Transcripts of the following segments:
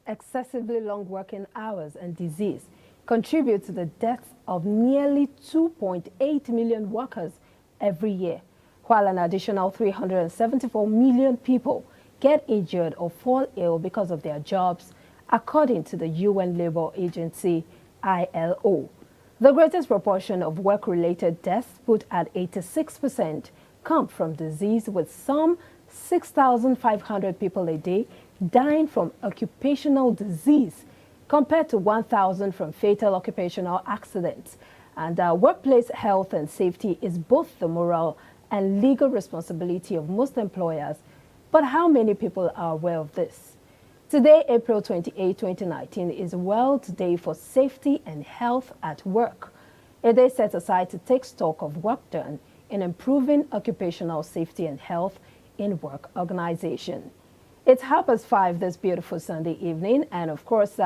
excessively long working hours and disease contribute to the deaths of nearly 2.8 million workers every year, while an additional 374 million people get injured or fall ill because of their jobs, according to the UN Labour Agency, ILO. The greatest proportion of work-related deaths, put at 86%, come from disease, with some 6,500 people a day dying from occupational disease, compared to 1,000 from fatal occupational accidents. And workplace health and safety is both the moral and legal responsibility of most employers. But how many people are aware of this? Today, April 28, 2019, is World Day for Safety and Health at Work, a day set aside to take stock of work done in improving occupational safety and health in work organization. It's 5:30 this beautiful Sunday evening, and of course,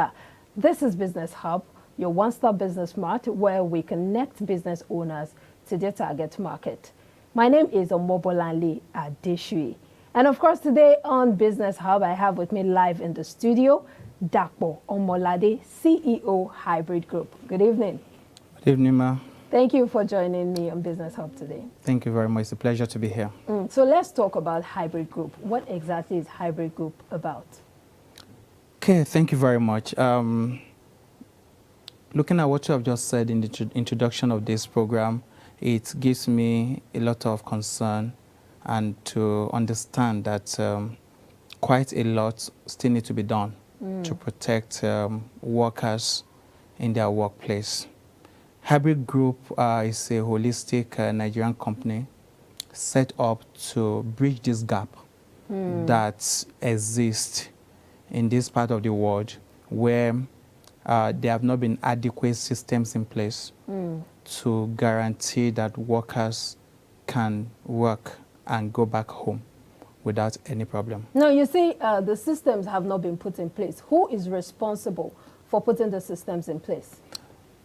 this is Business Hub, your one-stop business mart where we connect business owners to their target market. My name is Omobolanle Adeshui. And of course, today on Business Hub, I have with me live in the studio, Dapo Omolade, CEO, Hbybrid Group. Good evening. Good evening, ma. Thank you for joining me on Business Hub today. Thank you very much. It's a pleasure to be here. So let's talk about Hbybrid Group. What exactly is Hbybrid Group about? Okay, thank you very much. Looking at what you have just said in the introduction of this program, it gives me a lot of concern and to understand that quite a lot still need to be done to protect workers in their workplace. Hbybrid Group is a holistic Nigerian company set up to bridge this gap that exists in this part of the world where there have not been adequate systems in place to guarantee that workers can work and go back home without any problem. Now, you say the systems have not been put in place. Who is responsible for putting the systems in place?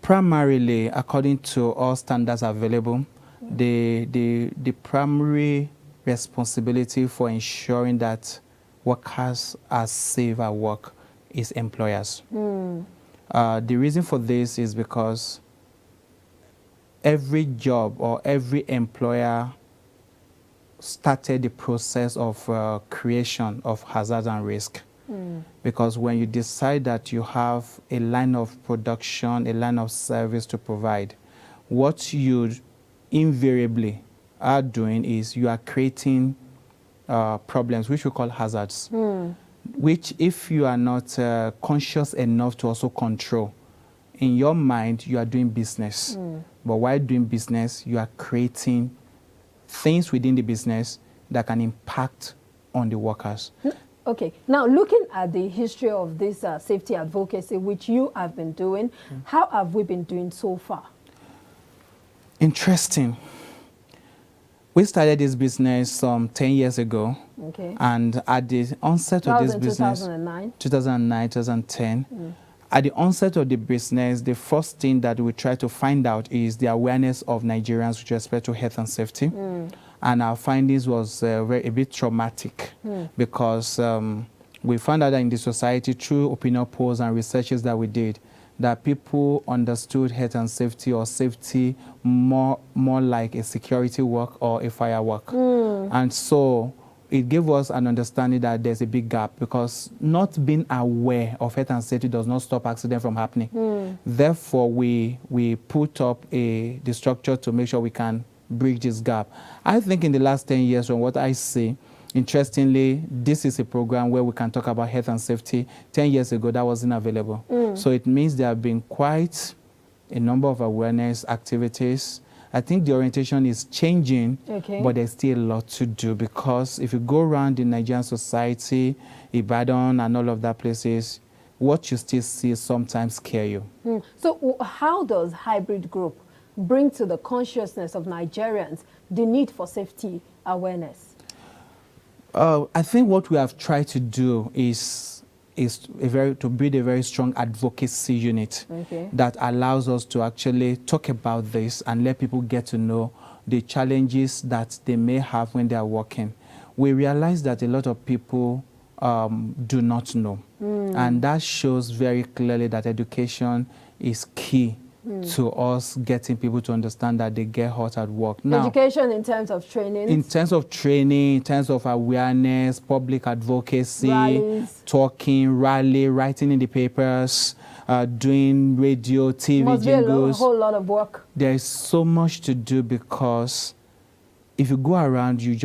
Primarily, according to all standards available, the primary responsibility for ensuring that workers are safe at work is employers. The reason for this is because every job or every employer started the process of creation of hazard and risk. Because when you decide that you have a line of production, a line of service to provide, what you invariably are doing is you are creating problems, which we call hazards, which if you are not conscious enough to also control, in your mind, you are doing business. But while doing business, you are creating things within the business that can impact on the workers. Okay. Now, looking at the history of this safety advocacy, which you have been doing, how have we been doing so far? Interesting. We started this business some 10 years ago. Okay. And at the onset of this business, 2009? 2009, 2010, at the onset of the business, the first thing that we try to find out is the awareness of Nigerians with respect to health and safety. And our findings was a bit traumatic because we found out that in the society, through opinion polls and researches that we did, that people understood health and safety or safety more like a security work or a fire work. And so it gave us an understanding that there's a big gap, because not being aware of health and safety does not stop accident from happening. Therefore, we put up the structure to make sure we can bridge this gap. I think in the last 10 years, from what I see, interestingly, this is a program where we can talk about health and safety. 10 years ago, that wasn't available. So it means there have been quite a number of awareness activities. I think the orientation is changing, but there's still a lot to do, because if you go around in Nigerian society, Ibadan and all of that places, what you still see sometimes scare you. So how does Hbybrid Group bring to the consciousness of Nigerians the need for safety awareness? I think what we have tried to do is to build a very strong advocacy unit that allows us to actually talk about this and let people get to know the challenges that they may have when they are working. We realize that a lot of people do not know. And that shows very clearly that education is key to us getting people to understand that they get hurt at work. Now, education in terms of training? In terms of training, in terms of awareness, public advocacy, rallies, talking, writing in the papers, doing radio, TV, must jingles. Be a whole lot of work. There is so much to do because if you go around, you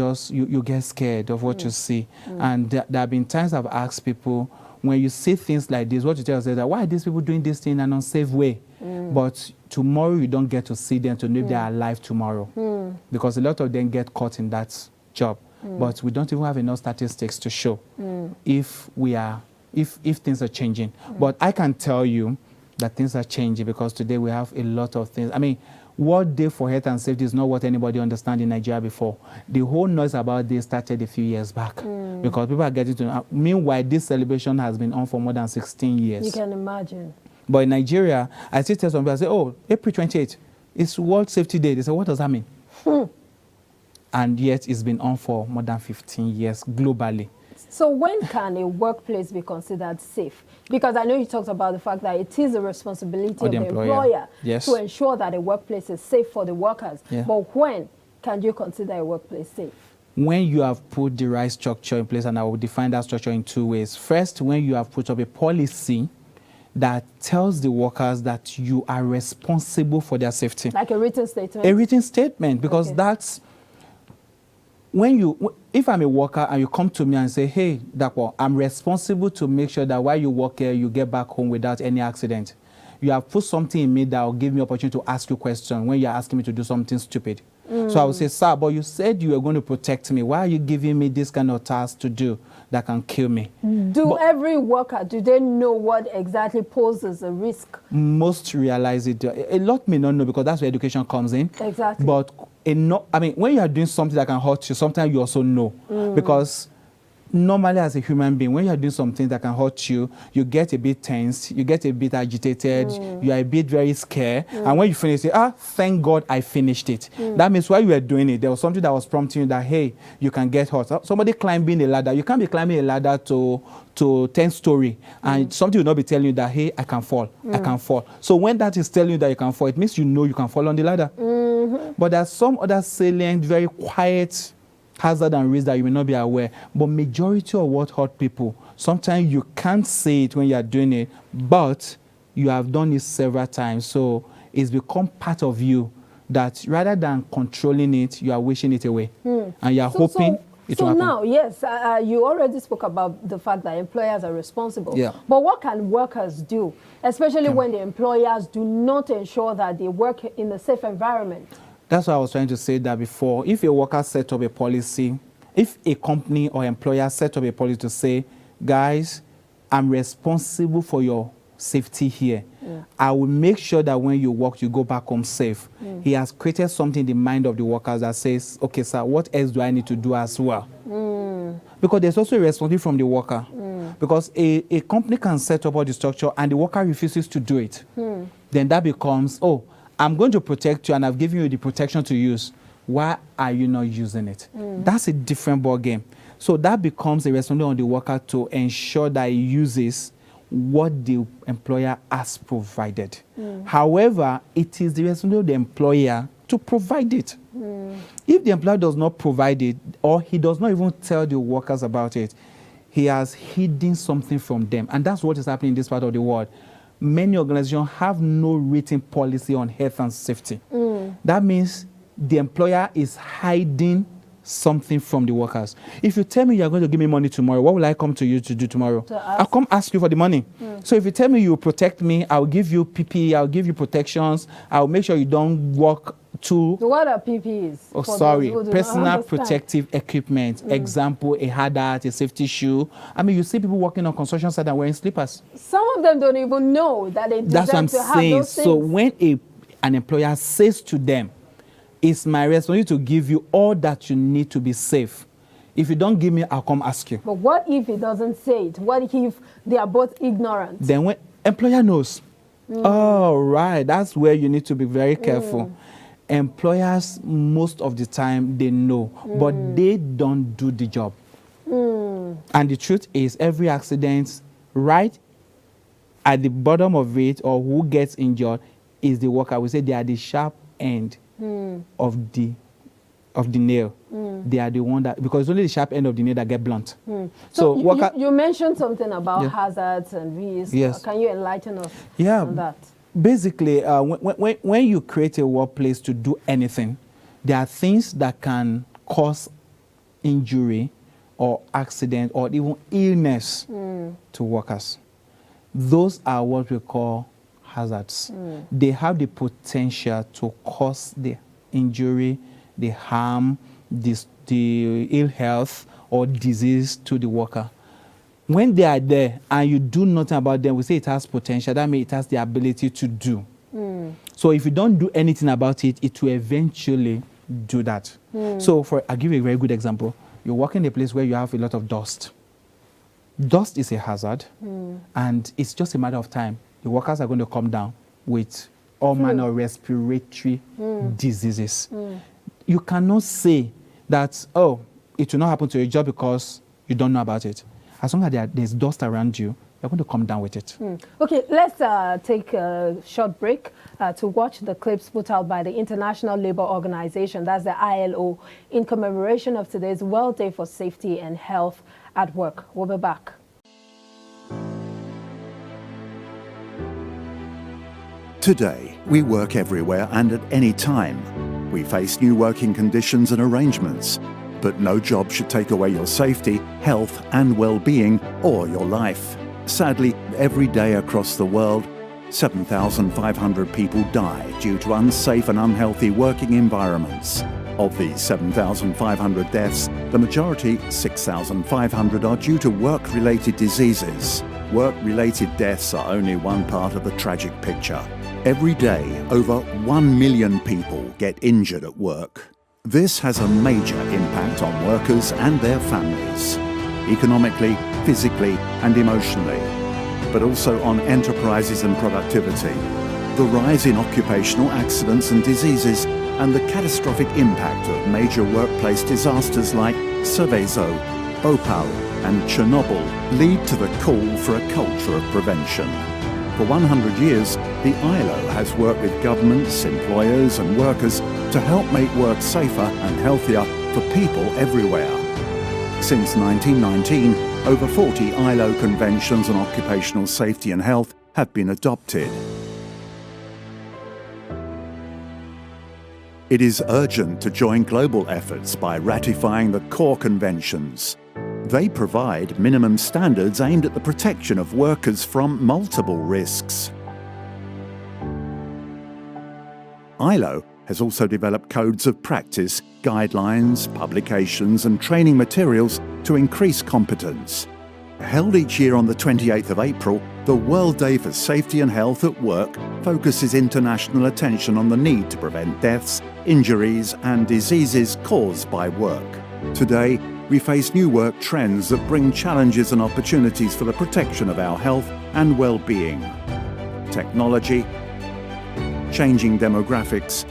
get scared of what you see. And there have been times I've asked people, when you see things like this, what you tell us is that why are these people doing this thing in an unsafe way? But tomorrow you don't get to see them to know if they are alive tomorrow. Because a lot of them get caught in that job. But we don't even have enough statistics to show if things are changing. But I can tell you that things are changing because today we have a lot of things. I mean, World Day for Health and Safety is not what anybody understands in Nigeria before. The whole noise about this started a few years back because people are getting to know. Meanwhile, this celebration has been on for more than 16 years. You can imagine. But in Nigeria, I still tell some people, I say, oh, April 28th, it's World Safety Day. They say, what does that mean? And yet it's been on for more than 15 years globally. So when can a workplace be considered safe? Because I know you talked about the fact that it is a responsibility of the employer yes, to ensure that a workplace is safe for the workers. Yeah. But when can you consider a workplace safe? When you have put the right structure in place, and I will define that structure in two ways. First, when you have put up a policy that tells the workers that you are responsible for their safety. Like a written statement? A written statement, because that's when if I'm a worker and you come to me and say, hey, Dapo, I'm responsible to make sure that while you work here, you get back home without any accident. You have put something in me that will give me opportunity to ask you a question when you're asking me to do something stupid. So I will say, sir, but you said you were going to protect me. Why are you giving me this kind of task to do that can kill me? Every worker, do they know what exactly poses a risk? Most realize it. A lot may not know because that's where education comes in. Exactly. But I mean, when you are doing something that can hurt you, sometimes you also know. Because normally as a human being, when you're doing something that can hurt you, you get a bit tense, you get a bit agitated, you are a bit very scared. And when you finish it, thank God I finished it. That means while you were doing it, there was something that was prompting you that, hey, you can get hurt. Somebody climbing a ladder, you can't be climbing a ladder to 10th story, and something will not be telling you that, hey, I can fall, I can fall. So when that is telling you that you can fall, it means you know you can fall on the ladder. But there's some other salient, very quiet hazard and risk that you may not be aware. But majority of what hurt people, sometimes you can't say it when you are doing it, but you have done it several times. So it's become part of you that rather than controlling it, you are wishing it away. And you are hoping it will happen. So now, yes, you already spoke about the fact that employers are responsible. Yeah. But what can workers do, especially when the employers do not ensure that they work in a safe environment? That's what I was trying to say that before. If a worker set up a policy, if a company or employer set up a policy to say, guys, I'm responsible for your safety here. I will make sure that when you work, you go back home safe. He has created something in the mind of the workers that says, okay, sir, what else do I need to do as well? Because there's also a responsibility from the worker. Because a company can set up all the structure and the worker refuses to do it. Then that becomes, oh, I'm going to protect you and I've given you the protection to use. Why are you not using it? That's a different ball game. So that becomes a responsibility on the worker to ensure that he uses what the employer has provided. However, it is the responsibility of the employer to provide it. If the employer does not provide it, or he does not even tell the workers about it, he has hidden something from them. And that's what is happening in this part of the world. Many organizations have no written policy on health and safety. That means the employer is hiding something from the workers. If you tell me you're going to give me money tomorrow, what will I come to you to do tomorrow? I'll come ask you for the money. So if you tell me you will protect me, I'll give you PPE, I'll give you protections, I'll make sure you don't walk to... So what are PPEs? Oh, sorry. Personal protective equipment. Example, a hard hat, a safety shoe. I mean, you see people working on construction site and wearing slippers. Some of them don't even know that they deserve to have those things. That's what I'm saying. So when an employer says to them, it's my responsibility to give you all that you need to be safe. If you don't give me, I'll come ask you. But what if he doesn't say it? What if they are both ignorant? Then when employer knows, oh, right, that's where you need to be very careful. Employers, most of the time, they know, but they don't do the job. And the truth is, every accident right at the bottom of it, or who gets injured, is the worker. We say they are the sharp end of the nail. They are the one that, because it's only the sharp end of the nail that get blunt. So you mentioned something about hazards and risks. Yes. Can you enlighten us on that? Basically, when you create a workplace to do anything, there are things that can cause injury or accident or even illness to workers. Those are what we call hazards. They have the potential to cause the injury, the harm, the ill health or disease to the worker. When they are there and you do nothing about them, we say it has potential. That means it has the ability to do. So if you don't do anything about it, it will eventually do that. So I'll give you a very good example. You work in a place where you have a lot of dust. Dust is a hazard, and it's just a matter of time. The workers are going to come down with all manner of respiratory diseases. You cannot say that, oh, it will not happen to your job because you don't know about it. As long as there's dust around you, you're going to come down with it. Okay, let's take a short break to watch the clips put out by the International Labour Organization, that's the ILO, in commemoration of today's World Day for Safety and Health at Work. We'll be back. Today, we work everywhere and at any time. We face new working conditions and arrangements, but no job should take away your safety, health and well-being or your life. Sadly, every day across the world, 7,500 people die due to unsafe and unhealthy working environments. Of these 7,500 deaths, the majority, 6,500, are due to work-related diseases. Work-related deaths are only one part of the tragic picture. Every day, over 1 million people get injured at work. This has a major impact on workers and their families, economically, physically and emotionally, but also on enterprises and productivity. The rise in occupational accidents and diseases and the catastrophic impact of major workplace disasters like Seveso, Bhopal and Chernobyl lead to the call for a culture of prevention. For 100 years, the ILO has worked with governments, employers and workers to help make work safer and healthier for people everywhere. Since 1919, over 40 ILO conventions on occupational safety and health have been adopted. It is urgent to join global efforts by ratifying the core conventions. They provide minimum standards aimed at the protection of workers from multiple risks. ILO has also developed codes of practice, guidelines, publications and training materials to increase competence. Held each year on the 28th of April, the World Day for Safety and Health at Work focuses international attention on the need to prevent deaths, injuries and diseases caused by work. Today, we face new work trends that bring challenges and opportunities for the protection of our health and well-being. Technology, changing demographics,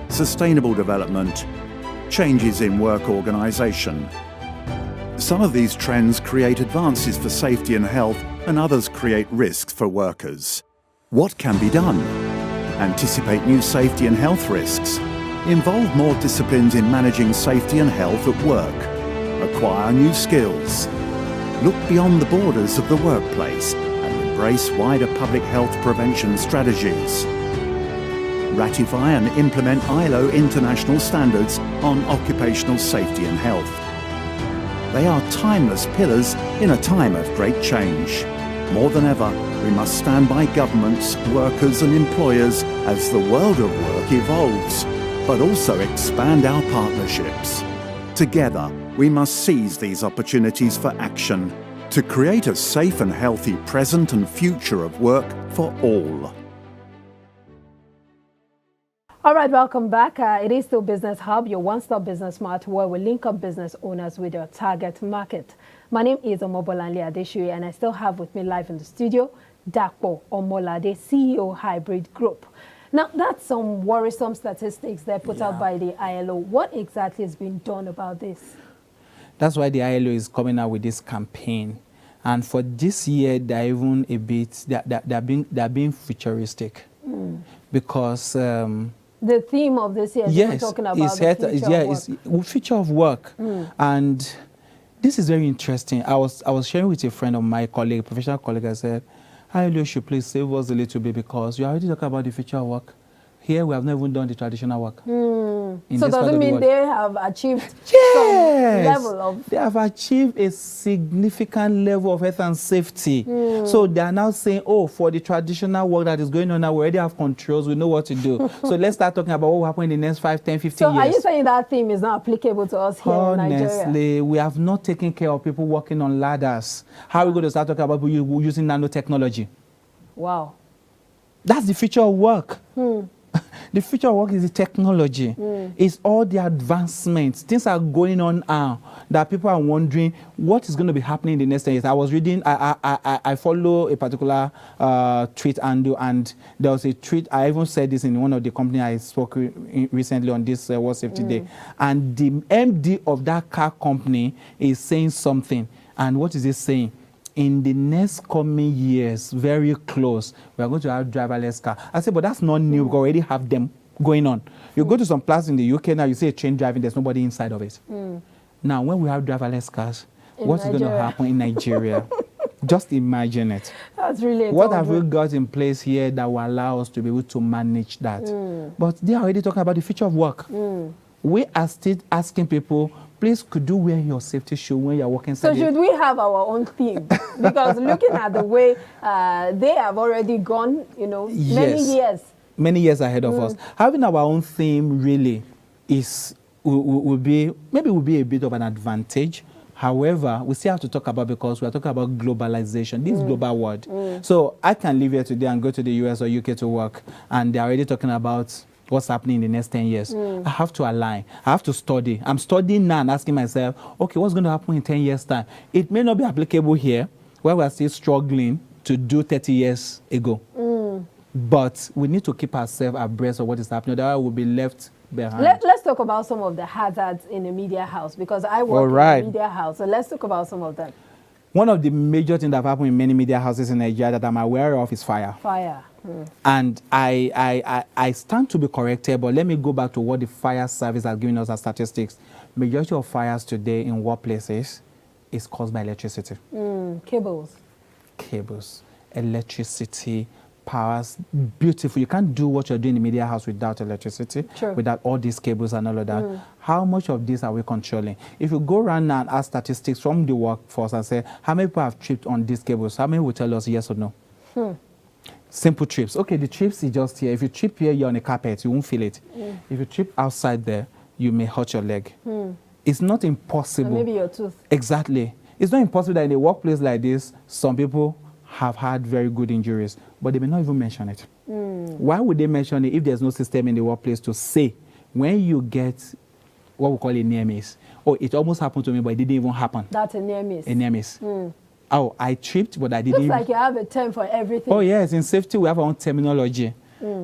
sustainable development, changes in work organisation. Some of these trends create advances for safety and health, and others create risks for workers. What can be done? Anticipate new safety and health risks. Involve more disciplines in managing safety and health at work. Acquire new skills. Look beyond the borders of the workplace and embrace wider public health prevention strategies. Ratify and implement ILO international standards on occupational safety and health. They are timeless pillars in a time of great change. More than ever, we must stand by governments, workers and employers as the world of work evolves, but also expand our partnerships. Together, we must seize these opportunities for action to create a safe and healthy present and future of work for all. All right, welcome back. It is still Business Hub, your one-stop business mart where we link up business owners with your target market. My name is Omobolanle Adeshuye, and I still have with me live in the studio, Dapo Omolade, CEO Hbybrid Group. Now, that's some worrisome statistics that put out by the ILO. What exactly has been done about this? That's why the ILO is coming out with this campaign. And for this year, they're even a bit, they're being futuristic. Because the theme of this year, yes, we're talking about the future of work. And this is very interesting. I was sharing with a friend of my colleague, professional colleague. I said, "Hi, Lucia, please save us a little bit because you're already talking about the future of work. Here, we have not even done the traditional work." So does it mean they have achieved some level of... They have achieved a significant level of health and safety. So they are now saying, oh, for the traditional work that is going on now, we already have controls, we know what to do. So let's start talking about what will happen in the next 5, 10, 15 years. So are you saying that theme is not applicable to us here in Nigeria? Honestly, we have not taken care of people working on ladders. How are we going to start talking about people using nanotechnology? Wow. That's the future of work. The future of work is the technology. It's all the advancements. Things are going on now that people are wondering what is going to be happening in the next 10 years. I was reading, I follow a particular tweet and there was a tweet, I even said this in one of the companies I spoke recently on this World Safety Day. And the MD of that car company is saying something. And what is he saying? In the next coming years, very close, we are going to have driverless car. I said, but that's not new. We already have them going on. You go to some places in the UK now, you see a train driving, there's nobody inside of it. Now, when we have driverless cars, what's going to happen in Nigeria? Just imagine it. That's really what have we got in place here that will allow us to be able to manage that? But they are already talking about the future of work. We are still asking people, please, could you wear your safety shoe when you're walking? So should we have our own theme? Because looking at the way they have already gone, you know, many years ahead of us. Having our own theme really will be a bit of an advantage. However, we still have to talk about, because we are talking about globalization, this global world. So I can live here today and go to the US or UK to work, and they're already talking about what's happening in the next 10 years. I have to align. I have to study. I'm studying now and asking myself, okay, what's going to happen in 10 years' time? It may not be applicable here, where we're still struggling to do 30 years ago. But we need to keep ourselves abreast of what is happening, otherwise we'll be left behind. Let's talk about some of the hazards in a media house, because I work in a media house. So let's talk about some of them. One of the major things that have happened in many media houses in Nigeria that I'm aware of is fire. Fire. And I stand to be corrected, but let me go back to what the fire service has given us as statistics. Majority of fires today in workplaces is caused by electricity. Cables. Electricity, powers, beautiful. You can't do what you're doing in the media house without electricity, without all these cables and all of that. How much of this are we controlling? If you go around now and ask statistics from the workforce and say, how many people have tripped on these cables? How many will tell us yes or no? Simple trips. Okay, the trips is just here. If you trip here, you're on a carpet, you won't feel it. If you trip outside there, you may hurt your leg. It's not impossible. And maybe your tooth. Exactly. It's not impossible that in a workplace like this, some people have had very good injuries, but they may not even mention it. Why would they mention it if there's no system in the workplace to say, when you get what we call a near miss, or it almost happened to me, but it didn't even happen. That's a near miss. A near miss. Oh, I tripped, but I didn't. Looks like you have a term for everything. Oh, yes. In safety, we have our own terminology.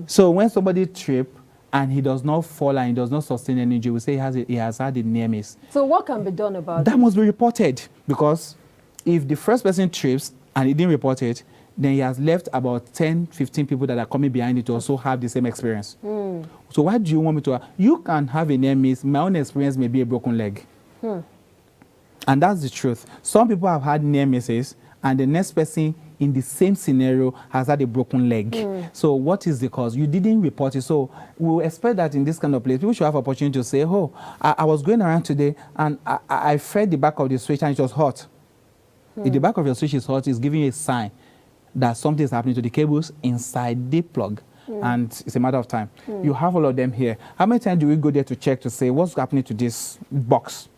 So when somebody trips and he does not fall and he does not sustain any injury, we say he has had a near miss. So what can be done about that? Must be reported, because if the first person trips and he didn't report it, then he has left about 10, 15 people that are coming behind it to also have the same experience. So why do you want me to? You can have a near miss. My own experience may be a broken leg. And that's the truth. Some people have had near misses, and the next person in the same scenario has had a broken leg. So what is the cause? You didn't report it. So we will expect that in this kind of place, people should have opportunity to say, oh, I was going around today, and I felt the back of the switch, and it was hot. If the back of your switch is hot, it's giving you a sign that something is happening to the cables inside the plug. And it's a matter of time. You have all of them here. How many times do we go there to check to say what's happening to this box?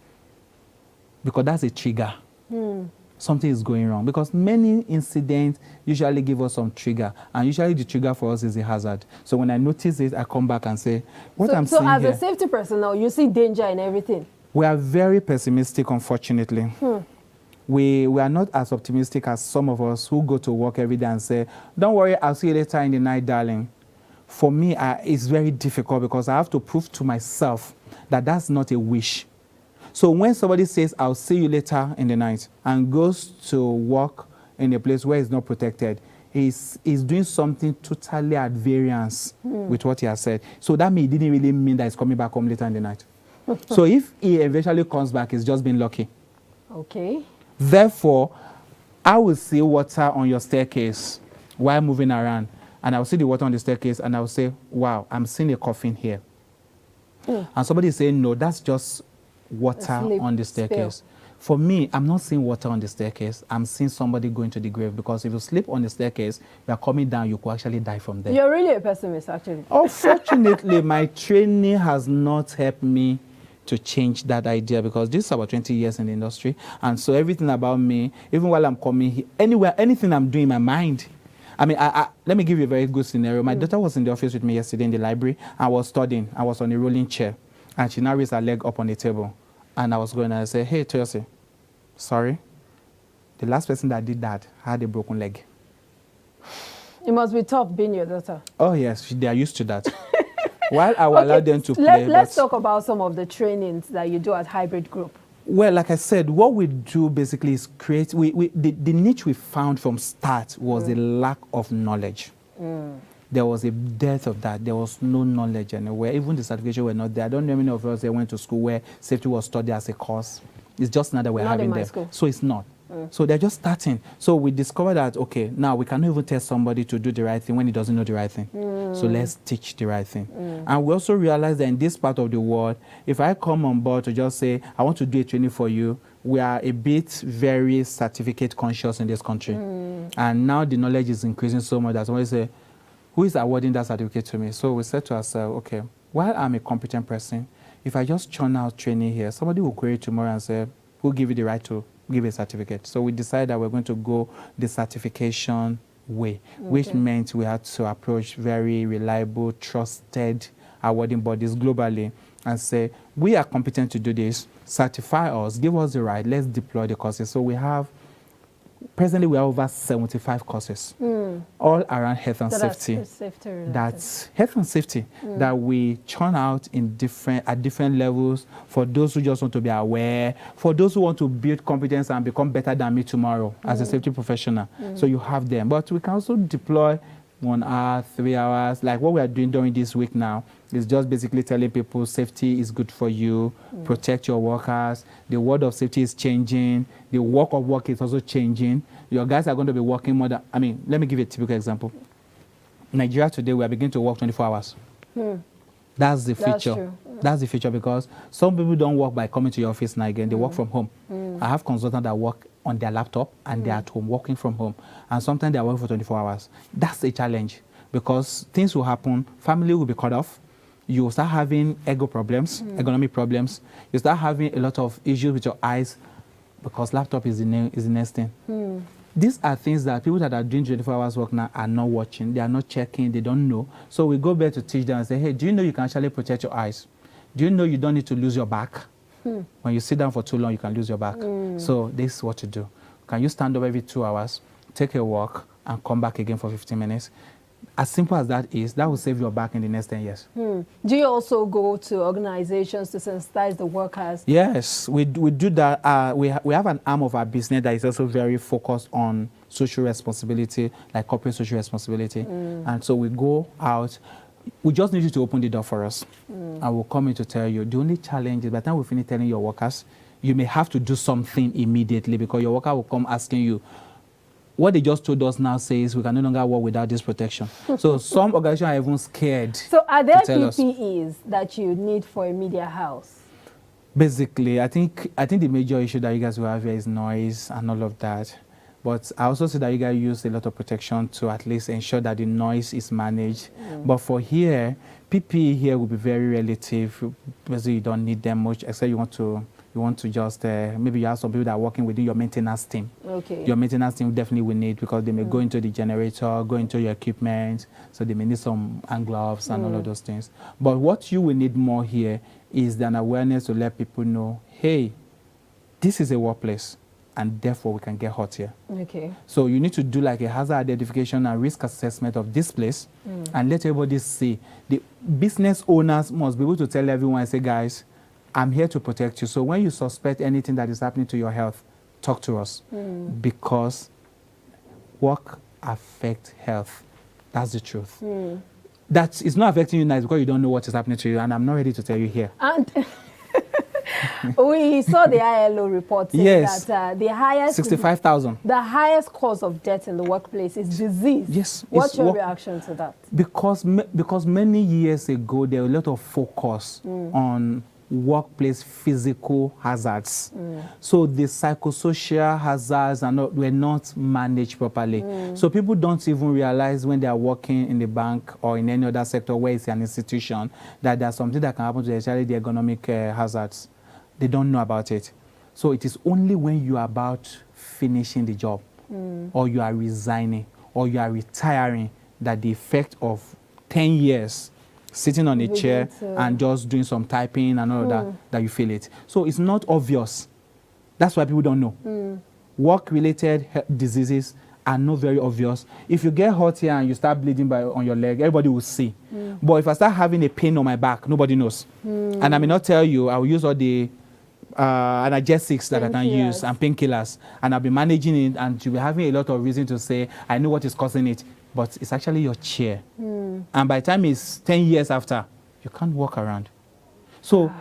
Because that's a trigger. Something is going wrong. Because many incidents usually give us some trigger. And usually the trigger for us is a hazard. So when I notice it, I come back and say, what I'm seeing here. So as a safety personnel, you see danger in everything? We are very pessimistic, unfortunately. We are not as optimistic as some of us who go to work every day and say, don't worry, I'll see you later in the night, darling. For me, it's very difficult, because I have to prove to myself that that's not a wish. So when somebody says, I'll see you later in the night, and goes to work in a place where it's not protected, he's doing something totally at variance with what he has said. So that means it didn't really mean that he's coming back home later in the night. So if he eventually comes back, he's just been lucky. Okay. Therefore, I will see water on your staircase while moving around, and I will see the water on the staircase, and I will say, wow, I'm seeing a coffin here. And somebody is saying, no, that's just water on the staircase. Spill. For me, I'm not seeing water on the staircase. I'm seeing somebody going to the grave, because if you sleep on the staircase, you are coming down, you could actually die from there. You're really a pessimist, actually. Unfortunately, my training has not helped me to change that idea, because this is about 20 years in the industry. And so everything about me, even while I'm coming here, anywhere, anything I'm doing in my mind. I mean, let me give you a very good scenario. My daughter was in the office with me yesterday in the library. I was studying. I was on a rolling chair. And she now raised her leg up on the table. And I was going and I said, hey, Toyosi, sorry. The last person that did that had a broken leg. It must be tough being your daughter. Oh, yes, they are used to that. While I will allow them to play. Let's talk about some of the trainings that you do at Hbybrid Group. Well, like I said, what we do basically is create, the niche we found from start was the lack of knowledge. There was a dearth of that. There was no knowledge anywhere. Even the certification were not there. I don't know how many of us that went to school where safety was studied as a course. It's just not that we're having there. School. So it's not. So they're just starting. So we discovered that, okay, now we cannot even tell somebody to do the right thing when he doesn't know the right thing. So let's teach the right thing. And we also realized that in this part of the world, if I come on board to just say, I want to do a training for you, we are a bit very certificate conscious in this country. And now the knowledge is increasing so much that somebody say, who is awarding that certificate to me? So we said to ourselves, okay, while I'm a competent person, if I just churn out training here, somebody will query tomorrow and say, who give you the right to give a certificate? So we decided that we're going to go the certification way, which meant we had to approach very reliable, trusted awarding bodies globally and say, we are competent to do this, certify us, give us the right, let's deploy the courses. So we have, presently we have over 75 courses, all around health and safety. That's health and safety that we churn out in at different levels for those who just want to be aware, for those who want to build competence and become better than me tomorrow as a safety professional. So you have them. But we can also deploy 1 hour, 3 hours. Like what we are doing during this week now is just basically telling people safety is good for you, protect your workers. The world of safety is changing. The work of work is also changing. Your guys are going to be working more than, I mean, let me give you a typical example. Nigeria today, we are beginning to work 24 hours. That's the future. That's the future, because some people don't work by coming to your office now again. They work from home. I have consultants that work on their laptop and they're at home working from home. And sometimes they're working for 24 hours. That's a challenge, because things will happen. Family will be cut off. You will start having ego problems, economic problems. You start having a lot of issues with your eyes, because laptop is the next thing. These are things that people that are doing 24 hours work now are not watching. They are not checking. They don't know. So we go back to teach them and say, hey, do you know you can actually protect your eyes? Do you know you don't need to lose your back? When you sit down for too long, you can lose your back. So this is what to do. Can you stand up every 2 hours, take a walk, and come back again for 15 minutes? As simple as that is, that will save your back in the next 10 years. Do you also go to organizations to sensitize the workers? Yes, we do that. We have an arm of our business that is also very focused on social responsibility, like corporate social responsibility. And so we go out. We just need you to open the door for us. I will come in to tell you. The only challenge is by the time we finish telling your workers, you may have to do something immediately, because your worker will come asking you, what they just told us now says we can no longer work without this protection. So some organizations are even scared. So are there PPEs that you need for a media house? Basically, I think the major issue that you guys will have here is noise and all of that. But I also see that you guys use a lot of protection to at least ensure that the noise is managed. But for here, PPE here will be very relative. Basically, you don't need them much, except you want to just, maybe you have some people that are working within your maintenance team. Your maintenance team definitely will need, because they may go into the generator, go into your equipment, so they may need some hand gloves and all of those things. But what you will need more here is an awareness to let people know, hey, this is a workplace, and therefore we can get hurt here. So you need to do like a hazard identification and risk assessment of this place, and let everybody see. The business owners must be able to tell everyone, say, guys, I'm here to protect you. So when you suspect anything that is happening to your health, talk to us. Because work affects health. That's the truth. That is not affecting you now because you don't know what is happening to you, and I'm not ready to tell you here. And we saw the ILO report saying that the highest 65,000. The highest cause of death in the workplace is disease. Yes. What's your reaction to that? Because many years ago there was a lot of focus on workplace physical hazards. So the psychosocial hazards were not managed properly. So people don't even realize when they are working in the bank or in any other sector where it's an institution that there's something that can happen to especially the economic hazards. They don't know about it. So it is only when you are about finishing the job or you are resigning or you are retiring that the effect of 10 years sitting on a chair and just doing some typing and all that you feel it. So it's not obvious. That's why people don't know. Work-related diseases are not very obvious. If you get hot here and you start bleeding on your leg, everybody will see. But if I start having a pain on my back, nobody knows. And I may not tell you, I will use all the analgesics that I can use and painkillers, and I'll be managing it, and you'll be having a lot of reason to say, I know what is causing it, but it's actually your chair. And by the time it's 10 years after, you can't walk around. So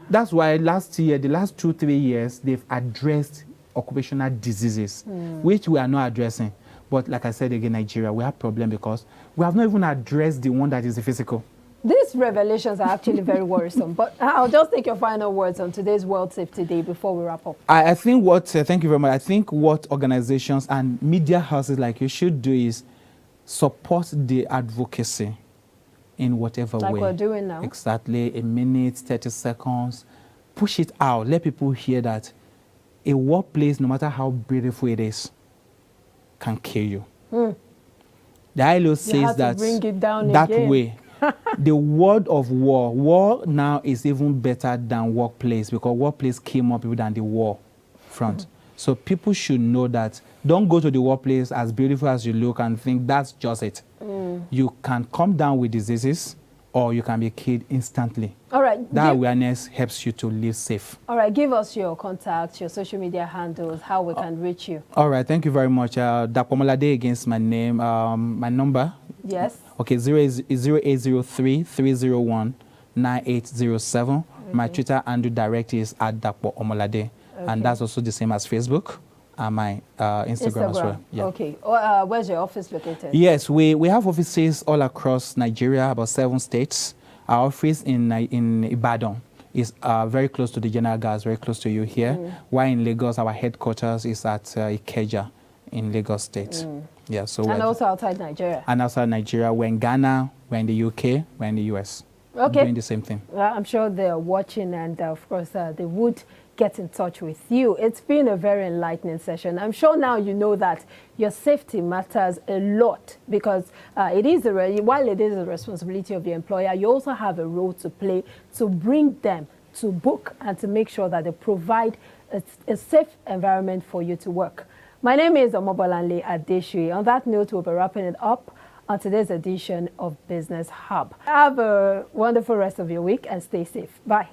that's why last year, the last 2-3 years, they've addressed occupational diseases, which we are not addressing. But like I said again, Nigeria, we have a problem because we have not even addressed the one that is the physical. These revelations are actually very worrisome, but I'll just take your final words on today's World Safety Day before we wrap up. I think thank you very much. I think what organizations and media houses like you should do is support the advocacy in whatever way. Like we're doing now. Exactly, a minute, 30 seconds. Push it out. Let people hear that a workplace, no matter how beautiful it is, can kill you. The ILO says that bring it down that again. way. The word of war now is even better than workplace because workplace kill more people than the war front. So people should know that don't go to the workplace as beautiful as you look and think that's just it. You can come down with diseases or you can be killed instantly. All right. That awareness helps you to live safe. All right. Give us your contacts, your social media handles, how we can reach you. All right. Thank you very much. Dapo Omolade against my name. My number. Yes. Okay, 0803-301-9807. My Twitter handle direct is @Dapo Omolade. And that's also the same as Facebook and my Instagram as well. Yeah. Okay. Where's your office located? Yes, we have offices all across Nigeria, about 7 states. Our office in Ibadan is very close to the General Gas, very close to you here. While in Lagos, our headquarters is at Ikeja in Lagos State. Yeah, so and also outside Nigeria. And outside Nigeria, we're in Ghana, we're in the UK, we're in the US. Okay. Doing the same thing. Well, I'm sure they're watching, and of course, they would get in touch with you. It's been a very enlightening session. I'm sure now you know that your safety matters a lot because while it is a responsibility of the employer, you also have a role to play to bring them to book and to make sure that they provide a safe environment for you to work. My name is Omobolanle Adeshui. On that note, we'll be wrapping it up on today's edition of Business Hub. Have a wonderful rest of your week and stay safe. Bye.